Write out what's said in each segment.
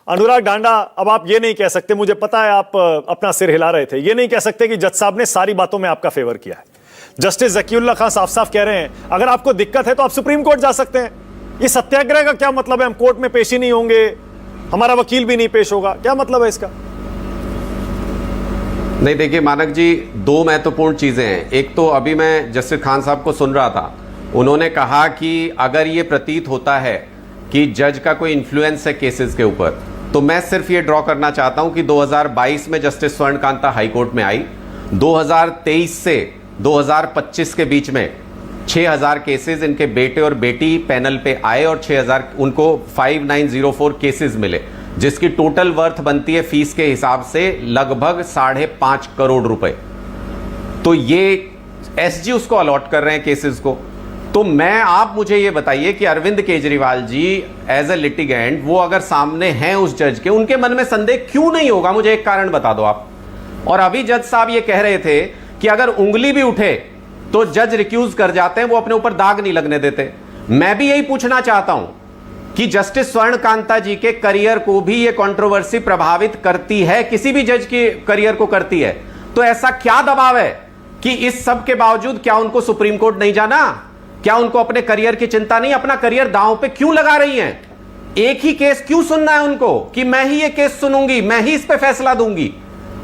अनुराग डांडा, अब आप ये नहीं कह सकते, मुझे पता है आप अपना सिर हिला रहे थे, ये नहीं कह सकते कि जज साहब ने सारी बातों में आपका फेवर किया है। जस्टिस ज़कीउल्लाह खान साफ साफ कह रहे हैं अगर आपको दिक्कत है तो आप सुप्रीम कोर्ट जा सकते हैं। ये सत्याग्रह का क्या मतलब है? हम कोर्ट में पेश ही नहीं होंगे, हमारा वकील भी नहीं पेश होगा, क्या मतलब है इसका? नहीं, देखिए मानक जी, दो महत्वपूर्ण चीजें हैं। एक तो अभी मैं जस्टिस खान साहब को सुन रहा था, उन्होंने कहा कि अगर ये प्रतीत होता है कि जज का कोई इन्फ्लुएंस है केसेस के ऊपर, तो मैं सिर्फ ये ड्रॉ करना चाहता हूं कि 2022 में जस्टिस स्वर्ण कांता हाईकोर्ट में आई, 2023 से 2025 के बीच में 6000 केसेस इनके बेटे और बेटी पैनल पे आए और 6000 उनको 5904 केसेस मिले, जिसकी टोटल वर्थ बनती है फीस के हिसाब से लगभग 5.5 करोड़ रुपए। तो ये एसजी उसको अलॉट कर रहे हैं केसेस को। तो आप मुझे ये बताइए कि Arvind Kejriwal ji as a litigant, वो अगर सामने हैं उस जज के, उनके मन में संदेह क्यों नहीं होगा? मुझे एक कारण बता दो आप। और अभी जज साहब ये कह रहे थे कि अगर उंगली भी उठे तो जज रिक्यूज कर जाते हैं, वो अपने ऊपर दाग नहीं लगने देते। मैं भी यही पूछना चाहता हूं कि जस्टिस स्वर्ण कांता जी के करियर को भी ये कंट्रोवर्सी प्रभावित करती है, किसी भी जज के करियर को करती है, तो ऐसा क्या दबाव है कि इस सब के बावजूद क्या उनको सुप्रीम कोर्ट नहीं जाना? क्या उनको अपने करियर की चिंता नहीं? अपना करियर दांव पे क्यों लगा रही हैं? एक ही केस क्यों सुनना है उनको कि मैं ही ये केस सुनूंगी, मैं ही इस पे फैसला दूंगी?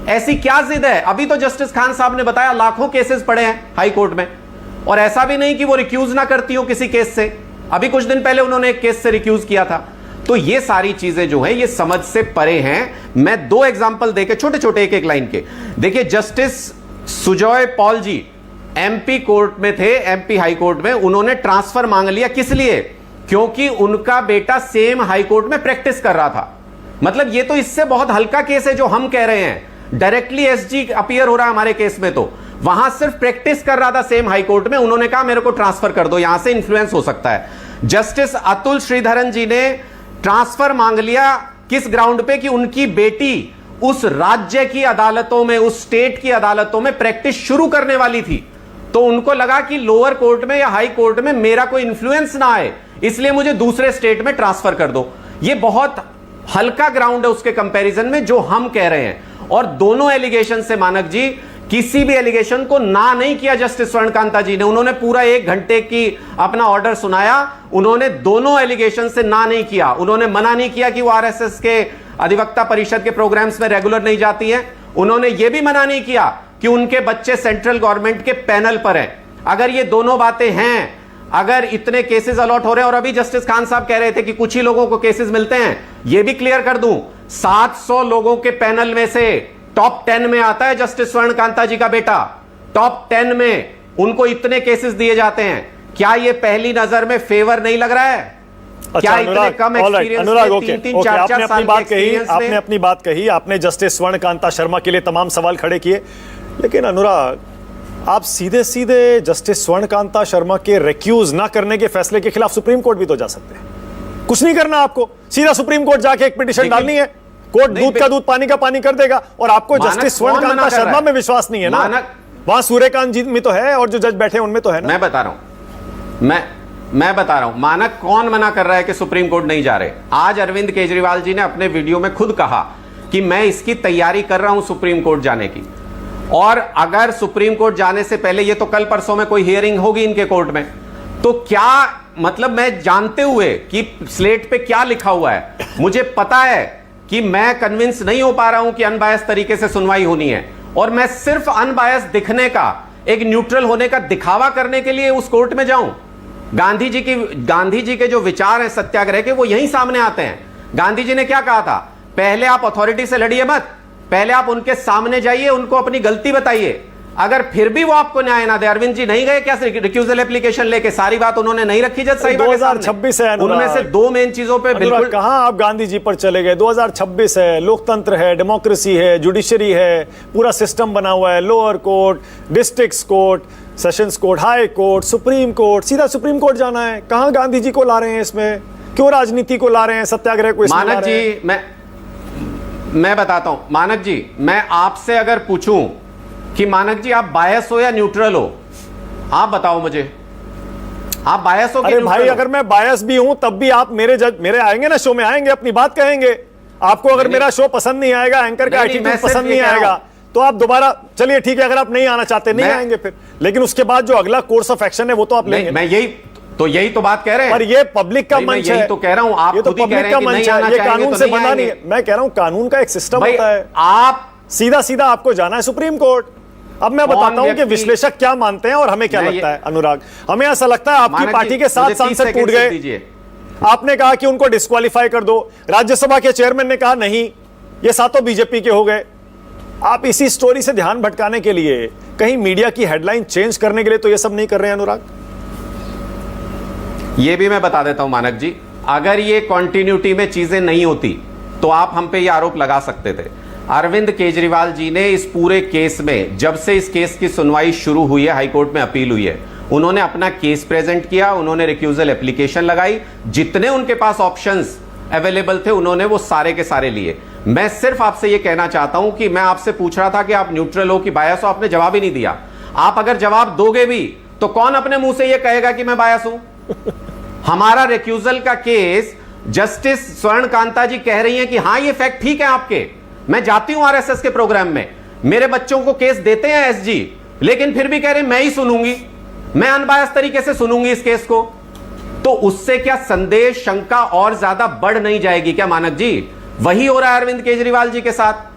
ऐसी क्या जिद है? अभी तो जस्टिस खान साहब ने बताया लाखों केसेस पड़े हैं हाई कोर्ट में, और ऐसा भी नहीं कि वो रिक्यूज ना करती हो किसी केस से। अभी कुछ दिन पहले उन्होंने एक केस से रिक्यूज किया था। तो ये सारी चीजें जो है ये समझ से परे हैं। मैं दो एग्जांपल देके, छोटे छोटे एक एक लाइन के, देखिए जस्टिस सुजॉय पॉल जी एमपी कोर्ट में थे, एमपी हाई कोर्ट में, उन्होंने ट्रांसफर मांग लिया। किस लिए? क्योंकि उनका बेटा सेम हाई कोर्ट में प्रैक्टिस कर रहा था। मतलब ये तो इससे बहुत हल्का केस है जो हम कह रहे हैं। डायरेक्टली एसजी अपीयर हो रहा है हमारे केस में, तो वहां सिर्फ प्रैक्टिस कर रहा था सेम हाई कोर्ट में, उन्होंने कहा मेरे को ट्रांसफर कर दो, यहां से इंफ्लुएंस हो सकता है। जस्टिस अतुल श्रीधरन जी ने ट्रांसफर मांग लिया, किस ग्राउंड पे? कि उनकी बेटी उस राज्य की अदालतों में, उस स्टेट की अदालतों में प्रैक्टिस शुरू करने वाली थी। तो उनको लगा कि लोअर कोर्ट में या हाई कोर्ट में मेरा कोई इंफ्लुएंस ना आए, इसलिए मुझे दूसरे स्टेट में ट्रांसफर कर दो। ये बहुत हल्का ग्राउंड है उसके कंपैरिजन में जो हम कह रहे हैं। और दोनों एलिगेशन से मानक जी किसी भी एलिगेशन को ना नहीं किया जस्टिस स्वर्ण कांता जी ने। उन्होंने पूरा 1 घंटे की अपना ऑर्डर सुनाया, उन्होंने दोनों एलिगेशन से ना नहीं किया। उन्होंने मना नहीं किया कि वो आरएसएस के अधिवक्ता परिषद के प्रोग्राम्स में रेगुलर नहीं जाती हैं। उन्होंने ये भी मना नहीं किया कि उनके बच्चे सेंट्रल गवर्नमेंट के पैनल पर हैं। अगर ये दोनों बातें हैं, अगर इतने केसेस अलॉट हो रहे हैं, और अभी जस्टिस खान साहब कह रहे थे कि कुछ ही लोगों को केसेस मिलते हैं, ये भी क्लियर कर दूं, 700 लोगों के पैनल में से टॉप 10 में आता है जस्टिस स्वर्ण कांता जी का बेटा। टॉप 10 में उनको इतने केसेस दिए जाते हैं। क्या ये पहली नजर में फेवर नहीं लग रहा है? क्या इतने कम एक्सपीरियंस में, 3-3, 4-4 साल के एक्सपीरियंस में? आपने अपनी बात कही, आपने जस्टिस स्वर्ण कांता शर्मा के लिए तमाम सवाल खड़े किए, लेकिन अनुराग, आप सीधे सीधे जस्टिस स्वर्ण कांता शर्मा के रिक्यूज ना करने के फैसले के खिलाफ सुप्रीम कोर्ट भी तो जा सकते हैं। कुछ नहीं करना आपको, सीधा सुप्रीम कोर्ट जाके एक पिटीशन डालनी है, कोर्ट दूध का दूध पानी का पानी कर देगा। और आपको जस्टिस स्वर्ण कांता शर्मा में विश्वास नहीं है ना? वहां सूर्यकांत जी में तो है और जो जज बैठे हैं उनमें तो है ना। मैं बता रहा हूं मानक, कौन मना कर रहा है कि सुप्रीम कोर्ट नहीं जा रहे? आज अरविंद केजरीवाल जी ने अपने वीडियो में खुद कहा कि मैं इसकी तैयारी कर रहा हूं सुप्रीम कोर्ट जाने की, और अगर सुप्रीम कोर्ट जाने से पहले, ये तो कल परसों में कोई हियरिंग होगी इनके कोर्ट में, तो क्या मतलब, मैं जानते हुए कि स्लेट पे क्या लिखा हुआ है, मुझे पता है कि मैं कन्विंस नहीं हो पा रहा हूं कि अनबायस तरीके से सुनवाई होनी है, और मैं सिर्फ अनबायस दिखने का, एक न्यूट्रल होने का दिखावा करने के लिए उस कोर्ट में जाऊं। गांधी जी के जो विचार हैं सत्याग्रह के, वो यहीं सामने आते हैं। गांधी जी ने क्या कहा था? पहले आप अथॉरिटी से लड़िए मत, पहले आप उनके सामने जाइए, उनको अपनी गलती बताइए। अगर फिर भी वो आपको न्याय ना दे, अरविंद जी नहीं गए क्या रिक्यूजल एप्लीकेशन लेके? सारी बात उन्होंने नहीं रखी जज साहिबा के सामने। 2026 है, उनमें से दो मेन चीजों पे बिल्कुल कहां आप गांधी जी पर चले गए? 2026 है, लोकतंत्र है, डेमोक्रेसी है, जुडिशरी है, पूरा सिस्टम बना हुआ है, lower court, district court, sessions court, high court, supreme court, सीधा सुप्रीम कोर्ट जाना है। कहां गांधी जी को ला रहे हैं इसमें? क्यों राजनीति को ला रहे हैं, सत्याग्रह को इसमें ला मानक रहे हैं? जी मैं बताता हूं मानक जी, मैं आपसे अगर पूछूं कि मानक जी आप बायस हो या न्यूट्रल हो, आप बताओ मुझे, आप बायस हो कि अरे भाई, अगर मैं बायस भी हूं तब भी आप मेरे आएंगे ना, शो में आएंगे, अपनी बात कहेंगे। आपको अगर मेरा शो पसंद नहीं आएगा, एंकर का नहीं, मैं एटीट्यूड सिर्फ पसंद ये नहीं कह रहा आएगा, हूं। तो आप दोबारा चलिए ठीक है, अगर आप नहीं आना चाहते नहीं आएंगे फिर, लेकिन उसके बाद जो अगला कोर्स ऑफ एक्शन है वो तो आप लेंगे। मैं यही तो बात कह रहे हैं। पर ये पब्लिक का नहीं, मैं मंच यही है, तो कह रहा हूं, आप ये तो खुद ही कह पब्लिक रहे का हैं कि मंच नहीं है, आना ये चाहेंगे कानून तो से नहीं बंधा नहीं आएंगे। है। मैं कह रहा हूं कानून का एक सिस्टम भाई, होता है, आप सीधा सीधा आपको जाना है सुप्रीम कोर्ट। अब मैं कौन बताता हूं कि व्यक्ति- विश्लेषक क्या मानते हैं और हमें क्या मैं लगता ये- है। अनुराग, हमें ऐसा लगता है आपकी मानक पार्टी जी, के 7 मुझे 30 सांसद सेकंड टूट सिर्फ गए, दीजिए। आपने कहा कि उनको डिस्क्वालीफाई कर दो, राज्यसभा के चेयरमैन ने कहा नहीं, ये सातों बीजेपी के हो गए। आप इसी स्टोरी से ध्यान भटकाने के लिए, कहीं मीडिया की हेडलाइन चेंज करने के लिए तो ये सब नहीं कर रहे हैं अनुराग। ये भी मैं बता देता हूं मानक जी, अगर ये कॉन्टिन्यूटी में चीजें नहीं होती तो आप हम पे ये आरोप लगा सकते थे। अरविंद केजरीवाल जी ने इस पूरे केस में, जब से इस केस की सुनवाई शुरू हुई है, हाईकोर्ट में अपील हुई है, उन्होंने अपना केस प्रेजेंट किया, उन्होंने रिक्यूजल एप्लीकेशन लगाई, जितने उनके पास ऑप्शंस अवेलेबल थे उन्होंने वो सारे के सारे लिए। मैं सिर्फ आपसे ये कहना चाहता हूं कि मैं आपसे पूछ रहा था कि आप न्यूट्रल हो कि बायस हो, आपने जवाब ही नहीं दिया। आप अगर जवाब दोगे भी तो कौन अपने मुंह से ये कहेगा कि मैं बायस हूं? हमारा रिक्यूजल का केस, जस्टिस स्वर्ण कांता जी कह रही हैं कि हां ये फैक्ट ठीक है आपके, मैं जाती हूं आरएसएस के प्रोग्राम में, मेरे बच्चों को केस देते हैं एसजी, लेकिन फिर भी कह रहे हैं मैं ही सुनूंगी, मैं अनबायस तरीके से सुनूंगी इस केस को। तो उससे क्या संदेश, शंका और ज्यादा बढ़ नहीं जाएगी क्या मानक जी? वही हो रहा है अरविंद केजरीवाल जी के साथ।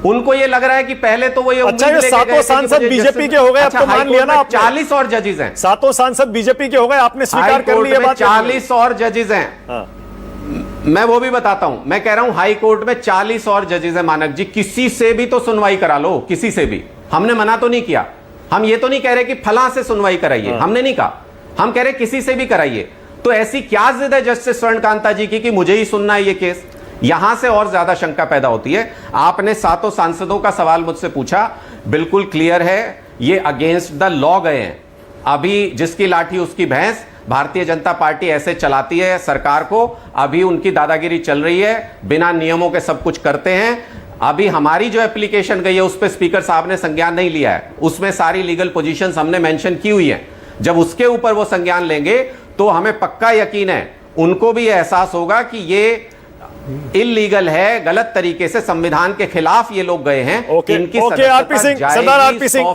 उनको ये लग रहा है कि पहले तो वो ये अच्छा, ये सातों सांसद बीजेपी के हो गए, अब तो मान लिया ना आपने। 40 और जजेस हैं, सातों सांसद बीजेपी के हो गए, आपने स्वीकार कर लिया बात। 40 और जजेस हैं। हाँ। मैं वो भी बताता हूं, मैं कह रहा हूं हाई कोर्ट में 40 और जजेस हैं मानक जी, किसी से भी तो सुनवाई करा लो, किसी से भी। हमने मना तो नहीं किया, हम ये तो नहीं कह रहे कि फलां से सुनवाई कराइए, हमने नहीं कहा, हम कह रहे किसी से भी कराइए। तो ऐसी क्या जिद है जस्टिस स्वर्ण कांता जी की कि मुझे ही सुनना है ये केस? यहां से और ज्यादा शंका पैदा होती है। आपने सातों सांसदों का सवाल मुझसे पूछा, बिल्कुल क्लियर है, ये अगेंस्ट द लॉ गए हैं। अभी जिसकी लाठी उसकी भैंस, भारतीय जनता पार्टी ऐसे चलाती है सरकार को, अभी उनकी दादागिरी चल रही है, बिना नियमों के सब कुछ करते हैं। अभी हमारी जो एप्लीकेशन गई है उस पर स्पीकर साहब ने संज्ञान नहीं लिया है, उसमें सारी लीगल पोजीशंस हमने मेंशन की हुई है। जब उसके ऊपर वो संज्ञान लेंगे तो हमें पक्का यकीन है उनको भी एहसास होगा कि ये इल्लीगल है, गलत तरीके से संविधान के खिलाफ ये लोग गए हैं। ओके, इनकी ओके, आरपी सिंह, सरदार आरपी सिंह।